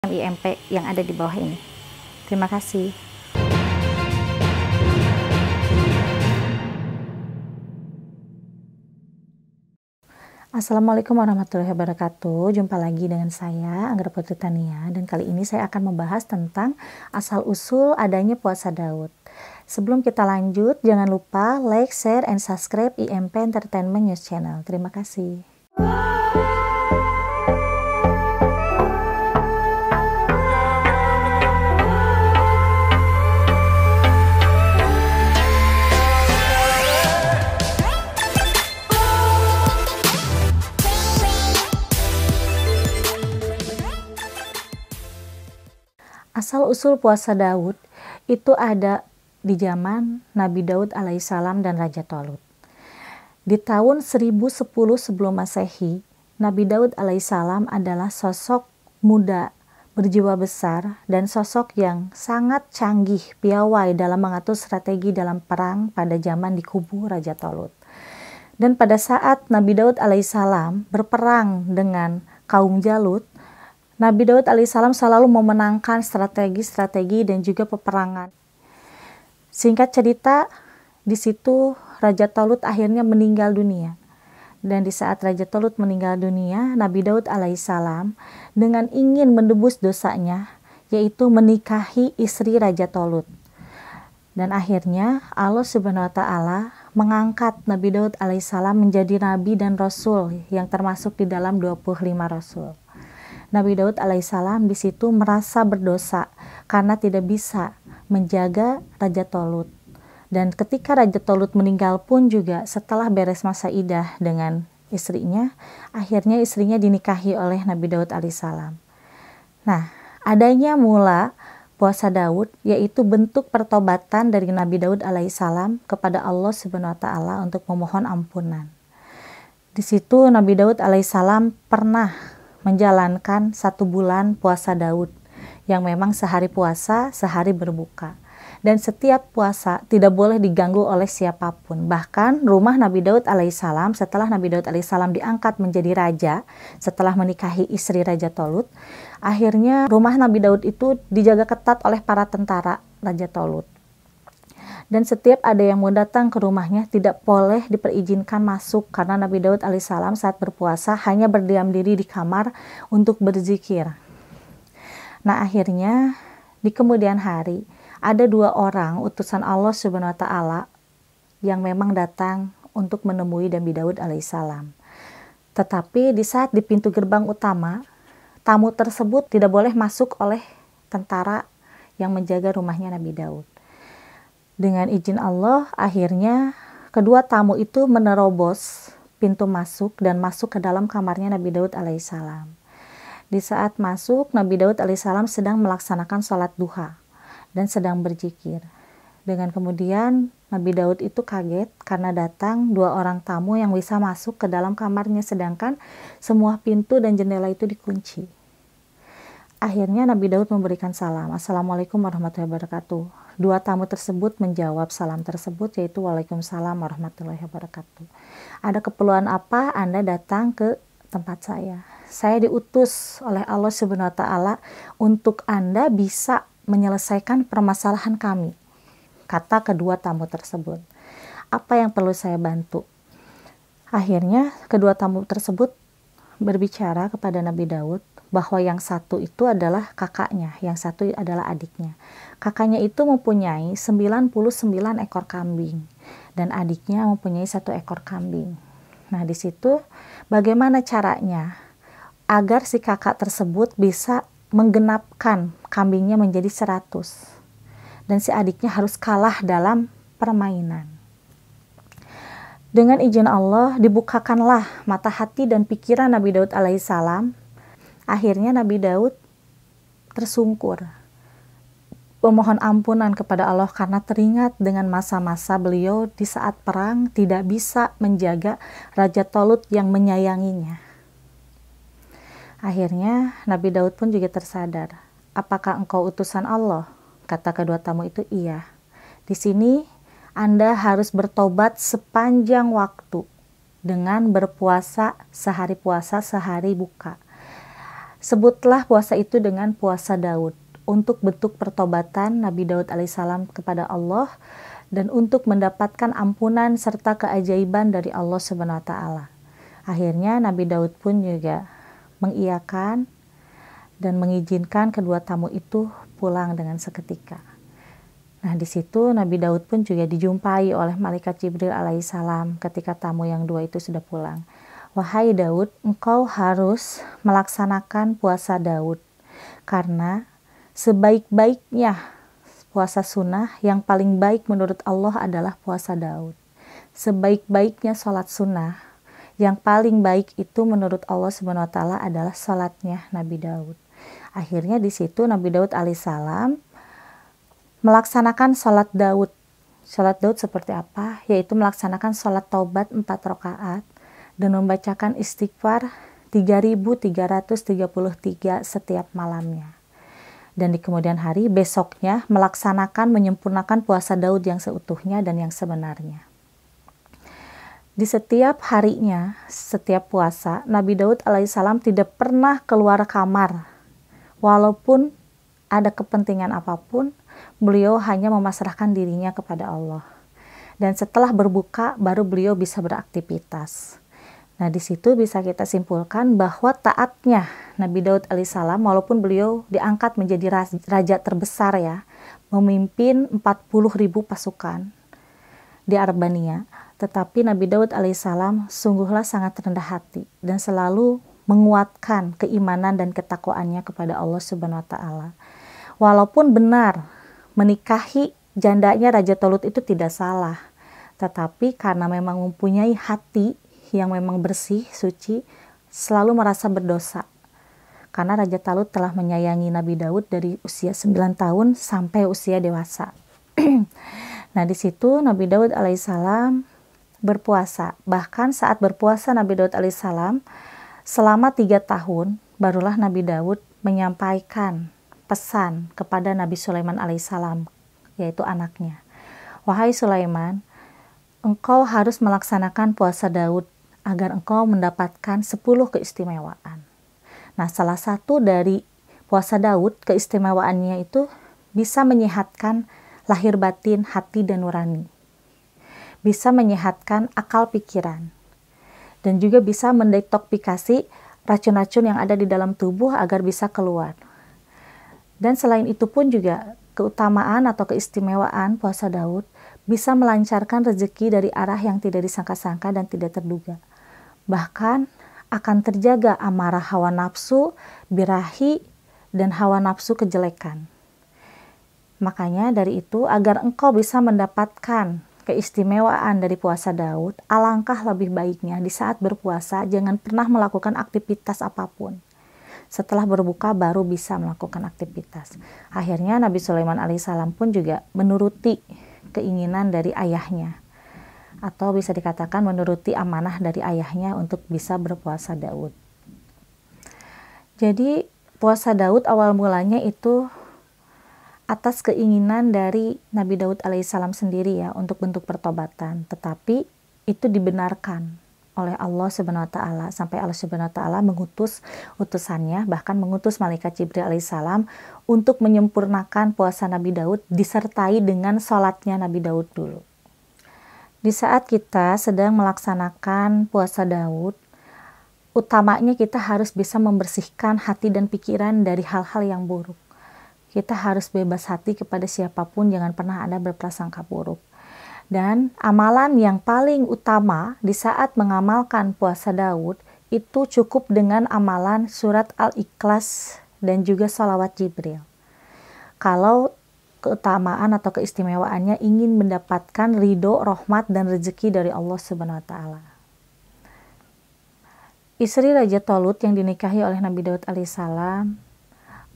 IMP yang ada di bawah ini. Terima kasih. Assalamualaikum warahmatullahi wabarakatuh. Jumpa lagi dengan saya, Anggra Putri Tania, dan kali ini saya akan membahas tentang asal-usul adanya puasa Daud. Sebelum kita lanjut, jangan lupa like, share, and subscribe IMP Entertainment News Channel. Terima kasih. Asal-usul puasa Daud itu ada di zaman Nabi Daud alaihissalam dan Raja Tolut. Di tahun 1010 sebelum Masehi, Nabi Daud alaihissalam adalah sosok muda, berjiwa besar, dan sosok yang sangat canggih, piawai dalam mengatur strategi dalam perang pada zaman di kubu Raja Tolut. Dan pada saat Nabi Daud alaihissalam berperang dengan kaum Jalut, Nabi Daud alaihissalam selalu memenangkan strategi-strategi dan juga peperangan. Singkat cerita, di situ Raja Tolut akhirnya meninggal dunia. Dan di saat Raja Tolut meninggal dunia, Nabi Daud alaihissalam dengan ingin menebus dosanya, yaitu menikahi istri Raja Tolut. Dan akhirnya Allah Subhanahu wa Ta'ala mengangkat Nabi Daud alaihissalam menjadi nabi dan rasul yang termasuk di dalam 25 rasul. Nabi Daud alaihissalam di situ merasa berdosa karena tidak bisa menjaga Raja Tolut. Dan ketika Raja Tolut meninggal pun juga setelah beres masa idah dengan istrinya, akhirnya istrinya dinikahi oleh Nabi Daud alaihissalam. Nah, adanya mula puasa Daud yaitu bentuk pertobatan dari Nabi Daud alaihissalam kepada Allah Subhanahu wa Ta'ala untuk memohon ampunan. Di situ Nabi Daud alaihissalam pernah menjalankan 1 bulan puasa Daud yang memang sehari puasa, sehari berbuka. Dan setiap puasa tidak boleh diganggu oleh siapapun. Bahkan rumah Nabi Daud alaihissalam setelah Nabi Daud alaihissalam diangkat menjadi raja setelah menikahi istri Raja Tolut, akhirnya rumah Nabi Daud itu dijaga ketat oleh para tentara Raja Tolut. Dan setiap ada yang mau datang ke rumahnya tidak boleh diperizinkan masuk karena Nabi Daud alaihissalam saat berpuasa hanya berdiam diri di kamar untuk berzikir. Nah, akhirnya di kemudian hari ada 2 orang utusan Allah Subhanahu wa Ta'ala yang memang datang untuk menemui Nabi Daud alaihissalam. Tetapi di saat di pintu gerbang utama, tamu tersebut tidak boleh masuk oleh tentara yang menjaga rumahnya Nabi Daud. Dengan izin Allah, akhirnya kedua tamu itu menerobos pintu masuk dan masuk ke dalam kamarnya Nabi Daud alaihissalam. Di saat masuk, Nabi Daud alaihissalam sedang melaksanakan sholat duha dan sedang berzikir. Dengan kemudian Nabi Daud itu kaget karena datang 2 orang tamu yang bisa masuk ke dalam kamarnya sedangkan semua pintu dan jendela itu dikunci. Akhirnya Nabi Daud memberikan salam, Assalamualaikum warahmatullahi wabarakatuh. 2 tamu tersebut menjawab salam tersebut yaitu Waalaikumsalam warahmatullahi wabarakatuh. Ada keperluan apa Anda datang ke tempat saya? Saya diutus oleh Allah Subhanahu wa Ta'ala untuk Anda bisa menyelesaikan permasalahan kami, kata kedua tamu tersebut. Apa yang perlu saya bantu? Akhirnya kedua tamu tersebut berbicara kepada Nabi Daud bahwa yang satu itu adalah kakaknya, yang satu adalah adiknya. Kakaknya itu mempunyai 99 ekor kambing dan adiknya mempunyai 1 ekor kambing. Nah, di situ bagaimana caranya agar si kakak tersebut bisa menggenapkan kambingnya menjadi 100 dan si adiknya harus kalah dalam permainan. Dengan izin Allah dibukakanlah mata hati dan pikiran Nabi Daud alaihissalam. Akhirnya Nabi Daud tersungkur memohon ampunan kepada Allah karena teringat dengan masa-masa beliau di saat perang tidak bisa menjaga Raja Tolut yang menyayanginya. Akhirnya Nabi Daud pun juga tersadar, apakah engkau utusan Allah? Kata kedua tamu itu, iya. Di sini Anda harus bertobat sepanjang waktu dengan berpuasa sehari buka. Sebutlah puasa itu dengan puasa Daud, untuk bentuk pertobatan Nabi Daud alaihissalam kepada Allah dan untuk mendapatkan ampunan serta keajaiban dari Allah Subhanahu wa taala. Akhirnya Nabi Daud pun juga mengiyakan dan mengizinkan kedua tamu itu pulang dengan seketika. Nah, di situ Nabi Daud pun juga dijumpai oleh malaikat Jibril alaihissalam ketika tamu yang dua itu sudah pulang. Wahai Daud, engkau harus melaksanakan puasa Daud, karena sebaik-baiknya puasa sunnah yang paling baik menurut Allah adalah puasa Daud. Sebaik-baiknya sholat sunnah yang paling baik itu menurut Allah Subhanahu wa taala adalah sholatnya Nabi Daud. Akhirnya di situ Nabi Daud alaihissalam melaksanakan sholat Daud. Sholat Daud seperti apa? Yaitu melaksanakan sholat taubat 4 rakaat dan membacakan istighfar 3.333 setiap malamnya. Dan di kemudian hari besoknya melaksanakan menyempurnakan puasa Daud yang seutuhnya dan yang sebenarnya. Di setiap harinya, setiap puasa, Nabi Daud alaihissalam tidak pernah keluar kamar. Walaupun ada kepentingan apapun, beliau hanya memasrahkan dirinya kepada Allah. Dan setelah berbuka, baru beliau bisa beraktivitas. Nah, di situ bisa kita simpulkan bahwa taatnya Nabi Daud alaihissalam, walaupun beliau diangkat menjadi raja terbesar ya, memimpin 40.000 pasukan di Arbania, tetapi Nabi Daud alaihissalam sungguhlah sangat rendah hati dan selalu menguatkan keimanan dan ketakwaannya kepada Allah Subhanahu wa taala. Walaupun benar menikahi jandanya Raja Talut itu tidak salah, tetapi karena memang mempunyai hati yang memang bersih, suci, selalu merasa berdosa. Karena Raja Talut telah menyayangi Nabi Daud dari usia 9 tahun sampai usia dewasa. Nah, di situ Nabi Daud alaihissalam berpuasa. Bahkan saat berpuasa Nabi Daud alaihissalam selama 3 tahun, barulah Nabi Daud menyampaikan pesan kepada Nabi Sulaiman alaihissalam, yaitu anaknya. Wahai Sulaiman, engkau harus melaksanakan puasa Daud agar engkau mendapatkan 10 keistimewaan. Nah, salah satu dari puasa Daud keistimewaannya itu bisa menyehatkan lahir batin, hati dan nurani. Bisa menyehatkan akal pikiran. Dan juga bisa mendetoksifikasi racun-racun yang ada di dalam tubuh agar bisa keluar. Dan selain itu pun juga keutamaan atau keistimewaan puasa Daud bisa melancarkan rezeki dari arah yang tidak disangka-sangka dan tidak terduga. Bahkan akan terjaga amarah hawa nafsu, birahi, dan hawa nafsu kejelekan. Makanya dari itu, agar engkau bisa mendapatkan keistimewaan dari puasa Daud, alangkah lebih baiknya di saat berpuasa jangan pernah melakukan aktivitas apapun. Setelah berbuka baru bisa melakukan aktivitas. Akhirnya Nabi Sulaiman alaihissalam pun juga menuruti keinginan dari ayahnya, atau bisa dikatakan menuruti amanah dari ayahnya untuk bisa berpuasa Daud. Jadi puasa Daud awal mulanya itu atas keinginan dari Nabi Daud alaihissalam sendiri ya, untuk bentuk pertobatan, tetapi itu dibenarkan oleh Allah Subhanahu wa taala sampai Allah Subhanahu wa taala mengutus utusannya, bahkan mengutus malaikat Jibril alaihissalam untuk menyempurnakan puasa Nabi Daud disertai dengan sholatnya Nabi Daud dulu. Di saat kita sedang melaksanakan puasa Daud, utamanya kita harus bisa membersihkan hati dan pikiran dari hal-hal yang buruk. Kita harus bebas hati kepada siapapun, jangan pernah ada berprasangka buruk. Dan amalan yang paling utama di saat mengamalkan puasa Daud itu cukup dengan amalan surat Al-Ikhlas dan juga sholawat Jibril. Kalau keutamaan atau keistimewaannya ingin mendapatkan ridho, rahmat, dan rezeki dari Allah Subhanahu wa taala. Istri Raja Talut yang dinikahi oleh Nabi Daud alaihissalam,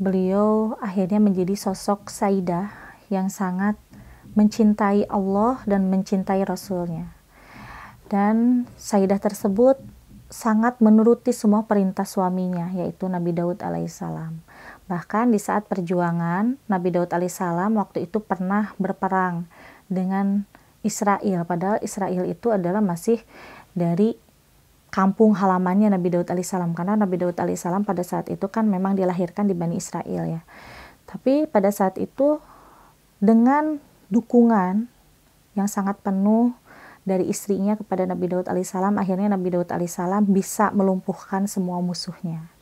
beliau akhirnya menjadi sosok Sayyidah yang sangat mencintai Allah dan mencintai Rasulnya. Dan Sayyidah tersebut sangat menuruti semua perintah suaminya, yaitu Nabi Daud alaihissalam. Bahkan di saat perjuangan, Nabi Daud alaihissalam waktu itu pernah berperang dengan Israel. Padahal Israel itu adalah masih dari kampung halamannya Nabi Daud alaihissalam, karena Nabi Daud alaihissalam pada saat itu kan memang dilahirkan di Bani Israel ya. Tapi pada saat itu dengan dukungan yang sangat penuh dari istrinya kepada Nabi Daud alaihissalam, akhirnya Nabi Daud alaihissalam bisa melumpuhkan semua musuhnya.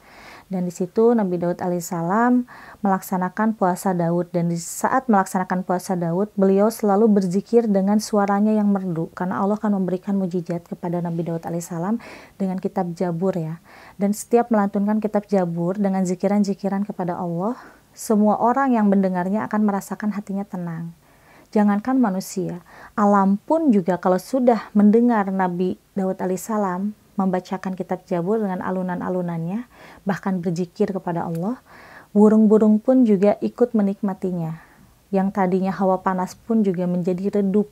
Dan di situ Nabi Daud alaihissalam melaksanakan puasa Daud, dan di saat melaksanakan puasa Daud, beliau selalu berzikir dengan suaranya yang merdu, karena Allah akan memberikan mujizat kepada Nabi Daud alaihissalam dengan kitab Jabur ya. Dan setiap melantunkan kitab Jabur dengan zikiran-zikiran kepada Allah, semua orang yang mendengarnya akan merasakan hatinya tenang. Jangankan manusia, alam pun juga kalau sudah mendengar Nabi Daud alaihissalam membacakan kitab Jabur dengan alunan-alunannya, bahkan berzikir kepada Allah, burung-burung pun juga ikut menikmatinya. Yang tadinya hawa panas pun juga menjadi redup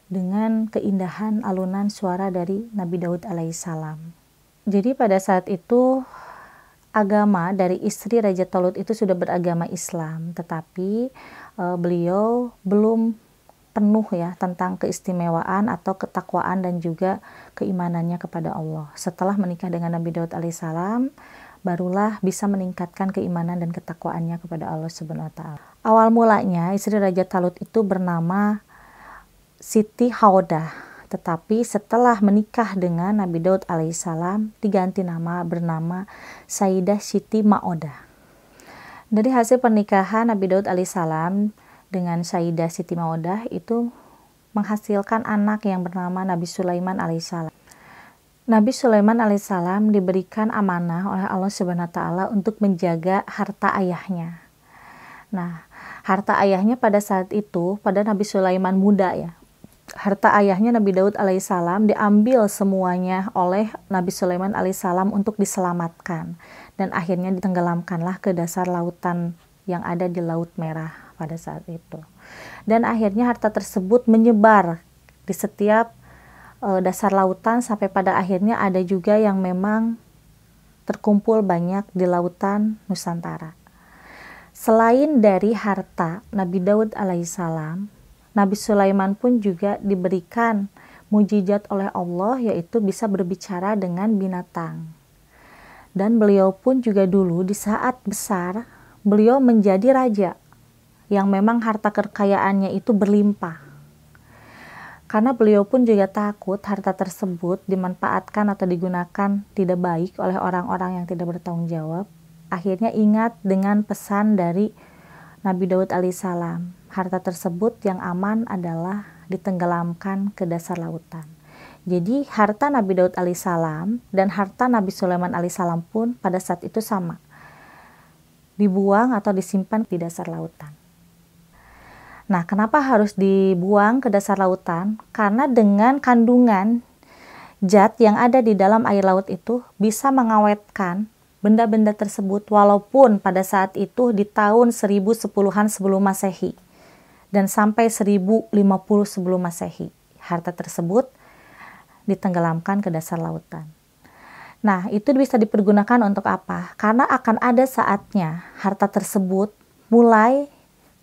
dengan keindahan alunan suara dari Nabi Daud alaihissalam. Jadi pada saat itu agama dari istri Raja Talut itu sudah beragama Islam, tetapi beliau belum penuh ya tentang keistimewaan atau ketakwaan dan juga keimanannya kepada Allah. Setelah menikah dengan Nabi Daud alaihissalam, barulah bisa meningkatkan keimanan dan ketakwaannya kepada Allah Subhanahu wa taala. Awal mulanya istri Raja Talut itu bernama Siti Haudah, tetapi setelah menikah dengan Nabi Daud alaihissalam diganti nama bernama Sayyidah Siti Ma'odah. Dari hasil pernikahan Nabi Daud alaihissalam dengan Sayyidah Siti Ma'odah itu menghasilkan anak yang bernama Nabi Sulaiman alaihissalam. Nabi Sulaiman alaihissalam diberikan amanah oleh Allah Subhanahu wa taala untuk menjaga harta ayahnya. Nah, harta ayahnya pada saat itu, pada Nabi Sulaiman muda ya, harta ayahnya Nabi Daud alaihissalam diambil semuanya oleh Nabi Sulaiman alaihissalam untuk diselamatkan, dan akhirnya ditenggelamkanlah ke dasar lautan yang ada di Laut Merah pada saat itu. Dan akhirnya harta tersebut menyebar di setiap dasar lautan, sampai pada akhirnya ada juga yang memang terkumpul banyak di lautan Nusantara. Selain dari harta Nabi Daud alaihissalam, Nabi Sulaiman pun juga diberikan mujizat oleh Allah, yaitu bisa berbicara dengan binatang. Dan beliau pun juga dulu di saat besar, beliau menjadi raja yang memang harta kekayaannya itu berlimpah. Karena beliau pun juga takut harta tersebut dimanfaatkan atau digunakan tidak baik oleh orang-orang yang tidak bertanggung jawab. Akhirnya ingat dengan pesan dari Nabi Daud alaihissalam, harta tersebut yang aman adalah ditenggelamkan ke dasar lautan. Jadi harta Nabi Daud alaihissalam dan harta Nabi Sulaiman alaihissalam pun pada saat itu sama, dibuang atau disimpan di dasar lautan. Nah, kenapa harus dibuang ke dasar lautan? Karena dengan kandungan zat yang ada di dalam air laut itu bisa mengawetkan benda-benda tersebut walaupun pada saat itu di tahun 1010-an sebelum Masehi dan sampai 1050 sebelum Masehi. Harta tersebut ditenggelamkan ke dasar lautan. Nah, itu bisa dipergunakan untuk apa? Karena akan ada saatnya harta tersebut mulai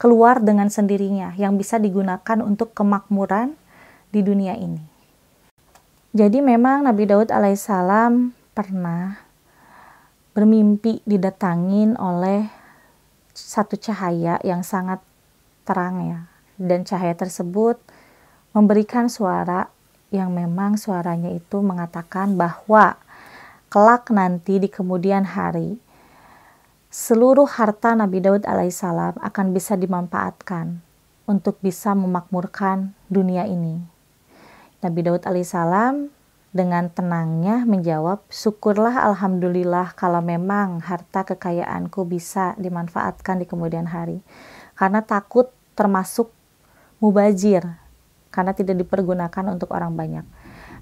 keluar dengan sendirinya yang bisa digunakan untuk kemakmuran di dunia ini. Jadi memang Nabi Daud alaihissalam pernah bermimpi didatangin oleh satu cahaya yang sangat terang ya. Dan cahaya tersebut memberikan suara yang memang suaranya itu mengatakan bahwa kelak nanti di kemudian hari seluruh harta Nabi Daud alaihissalam akan bisa dimanfaatkan untuk bisa memakmurkan dunia ini. Nabi Daud alaihissalam dengan tenangnya menjawab, syukurlah alhamdulillah kalau memang harta kekayaanku bisa dimanfaatkan di kemudian hari. Karena takut termasuk mubazir, karena tidak dipergunakan untuk orang banyak.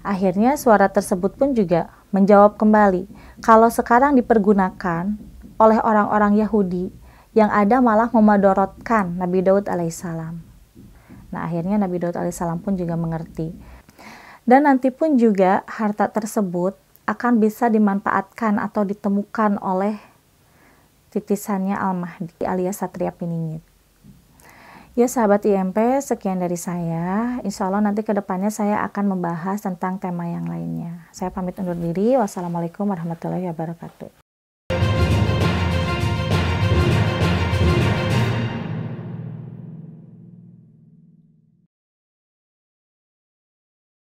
Akhirnya suara tersebut pun juga menjawab kembali, kalau sekarang dipergunakan oleh orang-orang Yahudi, yang ada malah memadorotkan Nabi Daud alaihissalam. Nah, akhirnya Nabi Daud alaihissalam pun juga mengerti. Dan nanti pun juga harta tersebut akan bisa dimanfaatkan atau ditemukan oleh titisannya Al-Mahdi alias Satria Piningit. Ya sahabat IMP, sekian dari saya. Insya Allah nanti ke depannya saya akan membahas tentang tema yang lainnya. Saya pamit undur diri. Wassalamualaikum warahmatullahi wabarakatuh.